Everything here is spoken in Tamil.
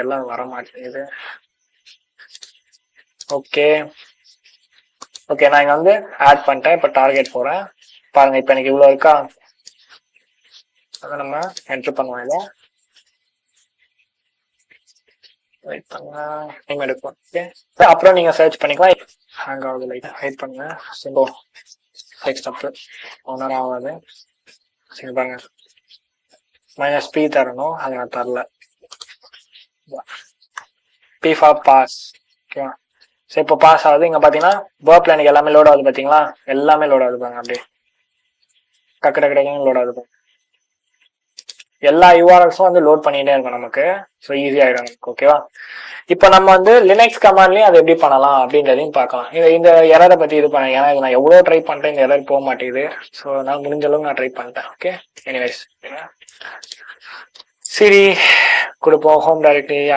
எல்லாம் வர மாட்டேங்குது. ஓகே ஓகே, நான் இங்க வந்து ஆட் பண்ணிட்டேன். இப்போ டார்கெட் போறேன் பாருங்க. இப்போ எனக்கு இவ்வளோ இருக்கா, அதை நம்ம என்டர் பண்ணுவோம். இதை வெயிட் பண்ணுங்க, டைம் எடுக்கும். ஓகே, அப்புறம் நீங்க சர்ச் பண்ணிக்கலாம். ஹேங் ஆகுது, லைட் வெயிட் பண்ணுங்க. சிம்போ ஸ்டெப் ஒன்னர் ஆகாது. சரி பாருங்க, -P தரணும், அது நான் தரல. P for pass. ஓகேவா? சரி, இப்போ பாஸ் ஆகுது. இங்க பாத்தீங்கன்னா பர்ப்ல எனக்கு எல்லாமே லோட் ஆகுது. பாத்தீங்களா, எல்லாமே லோட் ஆகுது பாருங்க. அப்படியே டக்கு டக்கு டக்குன்னு லோட் ஆகுது. எல்லா யூஆர்எல்ஸும் வந்து லோட் பண்ணிட்டே இருக்கும் நமக்கு. ஸோ ஈஸி ஆயிடும் நமக்கு. ஓகேவா? இப்போ நம்ம வந்து லினக்ஸ் கமாண்ட்லயும் அதை எப்படி பண்ணலாம் அப்படின்றதையும் பார்க்கலாம். இந்த எரரை பத்தி இது பண்ண, ஏன்னா நான் எவ்வளோ ட்ரை பண்ணிட்டேன், இந்த எரர் போக மாட்டேங்குது. ஸோ நான் முடிஞ்ச அளவுக்கு நான் ட்ரை பண்ணிட்டேன். ஓகே, எனிவேஸ் சரி கொடுப்போம். Home directory